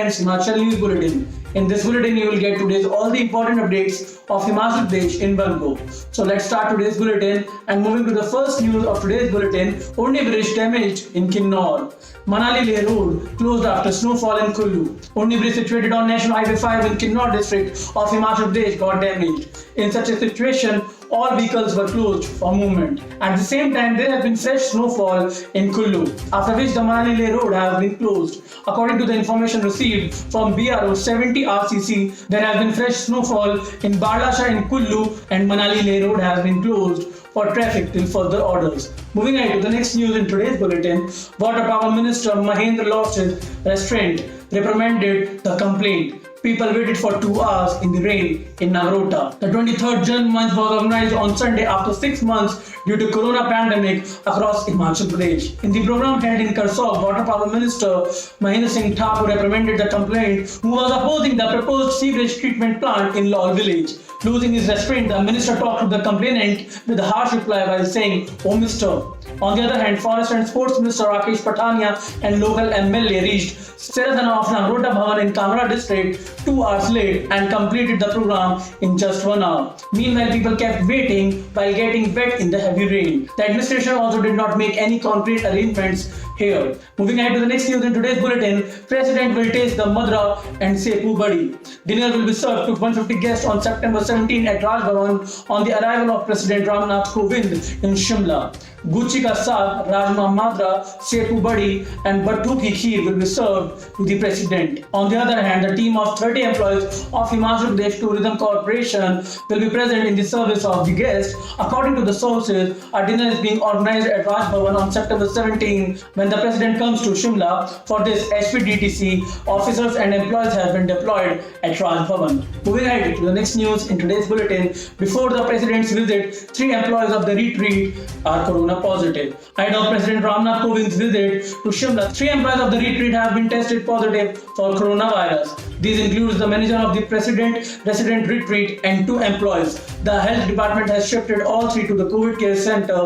Times Himachal News Bulletin. In this bulletin, you will get today's all the important updates of Himachal Pradesh in one go. So let's start today's bulletin and moving to the first news of today's bulletin. Only bridge damaged in Kinnor. Manali Leh Road closed after snowfall in Kullu. Only bridge situated on National Highway 5 in Kinnor district of Himachal Pradesh got damaged. In such a situation, all vehicles were closed for movement. At the same time, there has been fresh snowfall in Kullu, after which the Manali Leh Road has been closed. According to the information received from BRO 70 RCC, there has been fresh snowfall in Bardasha in Kullu and Manali Leh Road has been closed for traffic till further orders. Moving ahead to the next news in today's bulletin, Water Power Minister Mahendra lost his restraint, reprimanded the complaint. People waited for 2 hours in the rain in Nagrota. The 23rd Jan Month was organized on Sunday after 6 months due to corona pandemic across Himachal Pradesh. In the program held in Karsog, Water Power Minister Mahendra Singh Thakur reprimanded the complainant who was opposing the proposed sewage treatment plant in Lal village. Losing his restraint, the minister talked to the complainant with a harsh reply while saying, "Oh Mister." On the other hand, Forest and Sports Minister Rakesh Patania and local MLA reached Serathana of Nagrota Bhavan in Kamra district 2 hours late and completed the program in just 1 hour. Meanwhile, people kept waiting while getting wet in the heavy rain. The administration also did not make any concrete arrangements here. Moving ahead to the next news in today's bulletin, President will taste the Madra and Sepu Badi. Dinner will be served to 150 guests on September 17 at Raj Bhavan on the arrival of President Ramnath Kovind in Shimla. Guchi ka saag, Rajma Madra, Sepu Badi and Battu ki kheer will be served to the President. On the other hand, the team of 30 employees of Himachal Pradesh Tourism Corporation will be present in the service of the guests. According to the sources, a dinner is being organized at Raj Bhavan on September 17 when the President comes to Shimla. For this, HPDTC officers and employees have been deployed at Raj Bhavan. Moving ahead to the next news in today's bulletin, before the President's visit, 3 employees of the retreat are corona positive. Ahead of President Ramnath Kovind's visit to Shimla, 3 employees of the retreat have been tested positive for coronavirus. These include the manager of the President Resident Retreat and 2 employees. The health department has shifted all 3 to the COVID care center,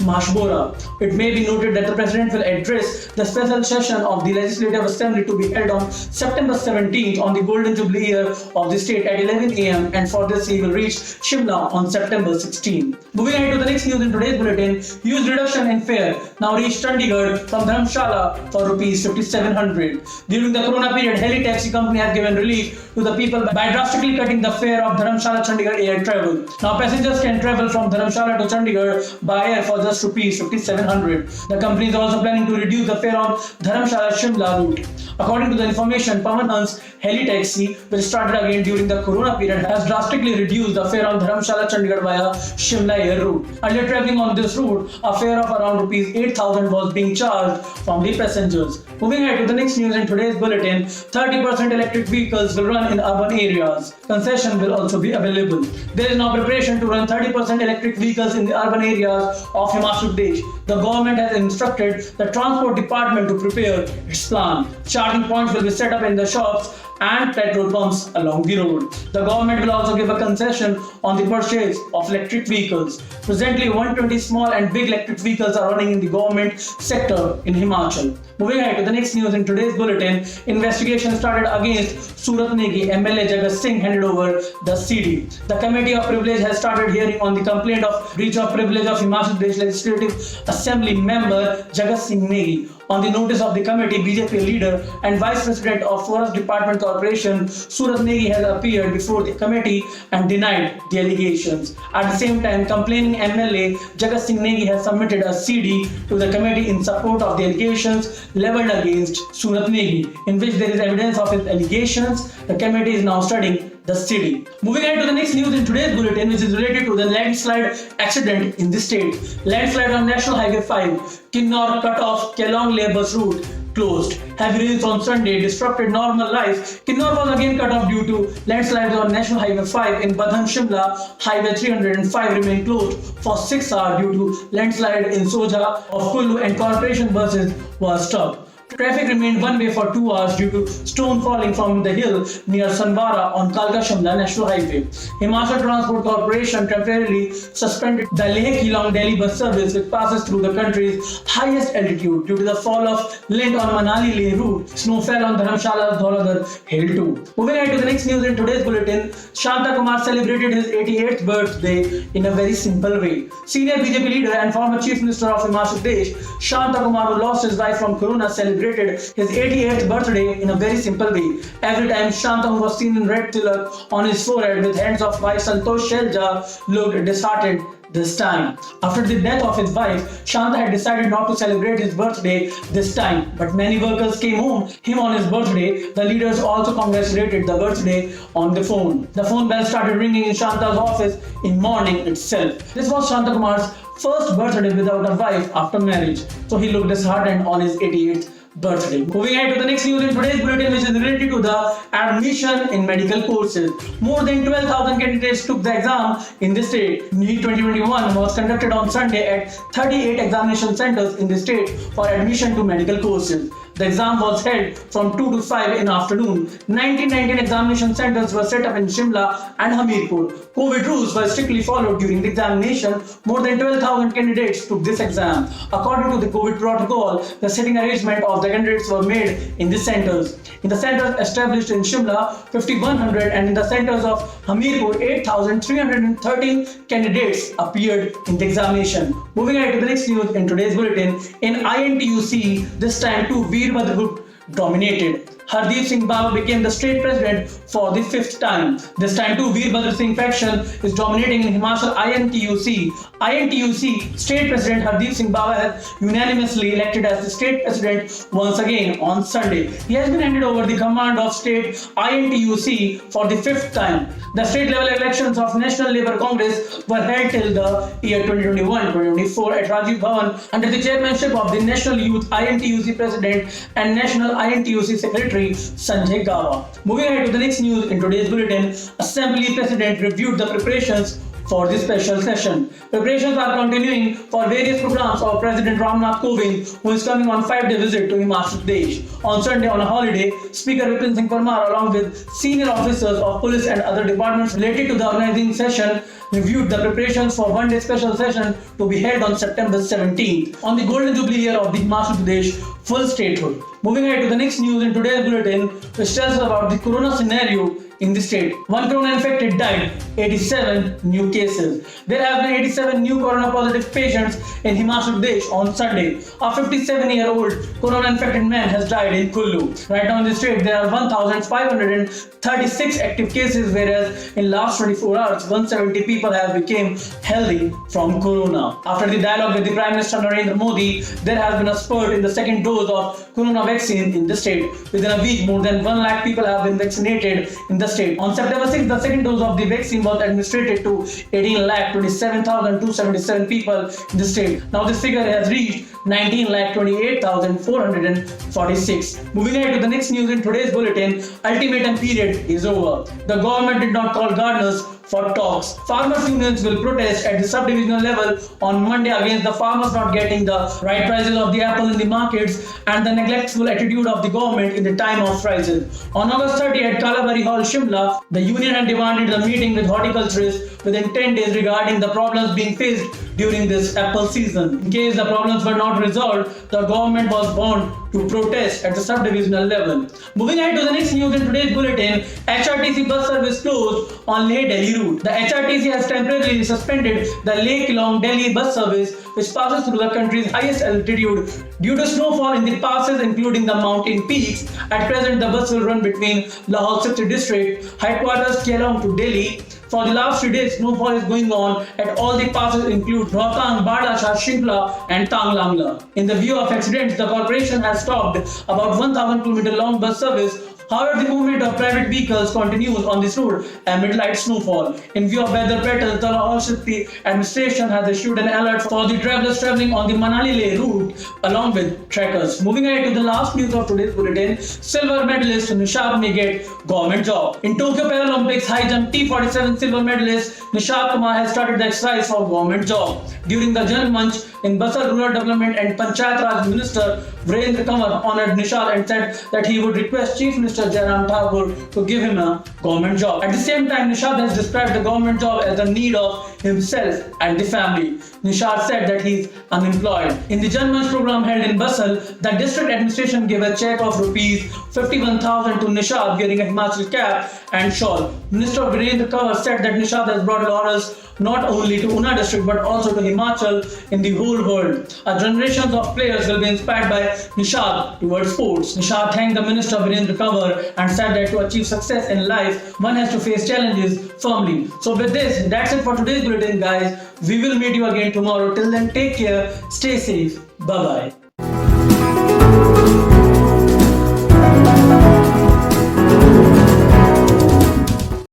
Mashbora. It may be noted that the President will address the special session of the Legislative Assembly to be held on September 17th on the Golden Jubilee year of the state at 11 am, and for this he will reach Shimla on September 16. Moving ahead to the next news in today's bulletin, huge reduction in fare now reached Chandigarh from Dharamshala for Rs 5,700. During the corona period, Heli Taxi Company has given relief to the people by drastically cutting the fare of Dharamshala Chandigarh air travel. Now passengers can travel from Dharamshala to Chandigarh by air for just Rs 5,700. The company is also planning to reduce the fare on Dharamshala Shimla route. According to the information, Pawan Hans Heli Taxi, which started again during the corona period, has drastically reduced the fare on Dharamshala Chandigarh via Shimla air route. Earlier traveling on this route, a fare of around Rs 8,000 was being charged from the passengers. Moving ahead to the next news in today's bulletin, 30% electric vehicles will run in urban areas. Concession will also be available. There is now preparation to run 30% electric vehicles in the urban areas of Himachal Pradesh. The government has instructed the Transport Department to prepare its plan. Charging points will be set up in the shops and petrol pumps along the road. The government will also give a concession on the purchase of electric vehicles. Presently, 120 small and big electric vehicles are running in the government sector in Himachal. Moving ahead to the next news in today's bulletin, investigation started against Surat Negi MLA Jagat Singh handed over the CD. The Committee of Privilege has started hearing on the complaint of breach of privilege of Himachal Pradesh Legislative Assembly member Jagat Singh Negi. On the notice of the committee, BJP leader and Vice President of Forest Department Corporation Surat Negi has appeared before the committee and denied the allegations. At the same time, complaining MLA Jagat Singh Negi has submitted a CD to the committee in support of the allegations leveled against Surat Negi, in which there is evidence of his allegations. The committee is now studying the city. Moving on to the next news in today's bulletin, which is related to the landslide accident in the state. Landslide on National Highway 5, Kinnor cut off Kelong Labour's route closed. Heavy rains on Sunday disrupted normal life. Kinnor was again cut off due to landslides on National Highway 5 in Badhan Shimla. Highway 305 remained closed for 6 hours due to landslide in Soja of Kullu, and corporation buses were stopped. Traffic remained one way for 2 hours due to stone falling from the hill near Sanbara on Kalka-Shimla National Highway. Himachal Transport Corporation temporarily suspended the Leh-Keelong Delhi bus service which passes through the country's highest altitude due to the fall of lint on Manali-Leh route. Snow fell on Dharamshala's Dhauladhar hill too. Moving on to the next news in today's bulletin, Shanta Kumar celebrated his 88th birthday in a very simple way. Senior BJP leader and former Chief Minister of Himachal Pradesh, Shanta Kumar, who lost his life from corona, celebrated his 88th birthday in a very simple way. Every time Shanta, who was seen in red tilak on his forehead with hands of wife Santosh Shelja, looked disheartened this time. After the death of his wife, Shanta had decided not to celebrate his birthday this time, but many workers came him on his birthday. The leaders also congratulated the birthday on the phone. The phone bell started ringing in Shanta's office in morning itself. This was Shanta Kumar's first birthday without a wife after marriage, so he looked disheartened on his 88th birthday. Moving on to the next news in today's bulletin, which is related to the admission in medical courses. More than 12,000 candidates took the exam in the state. NEET 2021 was conducted on Sunday at 38 examination centers in the state for admission to medical courses. The exam was held from 2 to 5 in the afternoon. 1919 examination centers were set up in Shimla and Hamirpur. COVID rules were strictly followed during the examination. More than 12,000 candidates took this exam. According to the COVID protocol, the sitting arrangement of the candidates were made in the centers. In the centers established in Shimla, 5,100, and in the centers of Hamirpur, 8,313 candidates appeared in the examination. Moving on to the next news in today's bulletin, in INTUC, this time too, Veerbhadra Group dominated. Hardeep Singh Bawa became the state president for the 5th time. This time too, Veerbhadra Singh faction is dominating in Himachal INTUC. INTUC state president Hardeep Singh Bawa has unanimously elected as the state president once again on Sunday. He has been handed over the command of state INTUC for the 5th time. The state level elections of National Labour Congress were held till the year 2021-2024 at Rajiv Bhavan under the chairmanship of the National Youth INTUC president and National INTUC secretary Sanjay Gawa. Moving ahead to the next news in today's bulletin, Assembly President reviewed the preparations for this special session. Preparations are continuing for various programs of President Ramnath Kovind, who is coming on 5-day visit to Himachal Pradesh. On Sunday on a holiday, Speaker Vipin Singh Parmar along with senior officers of police and other departments related to the organizing session reviewed the preparations for one-day special session to be held on September 17th on the Golden Jubilee year of the Himachal Pradesh full statehood. Moving ahead to the next news in today's bulletin, which tells us about the corona scenario in the state. One corona infected died, 87 new cases. There have been 87 new corona positive patients in Himachal Pradesh on Sunday. A 57-year-old corona infected man has died in Kullu. Right now in the state there are 1,536 active cases, whereas in last 24 hours 170 people have become healthy from corona. After the dialogue with the Prime Minister Narendra Modi, there has been a spurt in the second dose of corona vaccine in the state. Within a week, more than 1 lakh people have been vaccinated in the state. On September 6th, the second dose of the vaccine was administered to 18,27,277 people in the state. Now this figure has reached 19,28,446. Moving ahead to the next news in today's bulletin, ultimatum period is over. The government did not call gardeners for talks. Farmers' unions will protest at the sub-divisional level on Monday against the farmers not getting the right prices of the apple in the markets and the neglectful attitude of the government in the time of crisis. On August 30 at Kalabari Hall, Shimla, the union had demanded a meeting with horticulturists within 10 days regarding the problems being faced during this apple season. In case the problems were not resolved, the government was bound to protest at the sub-divisional level. Moving ahead to the next news in today's bulletin, HRTC bus service closed on Leh-Delhi route. The HRTC has temporarily suspended the Leh-Keelong Delhi bus service, which passes through the country's highest altitude due to snowfall in the passes including the mountain peaks. At present, the bus will run between Lahore City District, headquarters Keelong to Delhi. For the last 3 days, snowfall is going on at all the passes include Rohtang, Bardasha, Shinkla and Tanglamla. In the view of accidents, the corporation has stopped about 1,000 km long bus service However, the movement of private vehicles continues on this road amid light snowfall. In view of weather patterns, the Lahore City administration has issued an alert for the travelers traveling on the Manali-Leh route along with trekkers. Moving ahead to the last news of today's bulletin, silver medalist Nishad may get government job. In Tokyo Paralympics high jump T47 silver medalist Nishad Kumar has started the exercise for government job. During the Jan Manch in Basar Rural Development and Panchayat Raj Minister Virendra Kanwar honored Nishad and said that he would request Chief Minister Jairam Thakur to give him a government job. At the same time, Nishad has described the government job as a need of himself and the family. Nishad said that he is unemployed. In the Jan Manch program held in Basal, the district administration gave a check of rupees 51,000 to Nishad wearing a Himachal cap and shawl. Minister Virendra Kanwar said that Nishad has brought laurels not only to Una district but also to Himachal in the whole world. A generation of players will be inspired by Nishad towards sports. Nishad thanked the Minister Virendra Kanwar and said that to achieve success in life, one has to face challenges firmly. So with this, that's it for today's bulletin, guys. We will meet you again tomorrow. Till then, take care, stay safe. Bye-bye.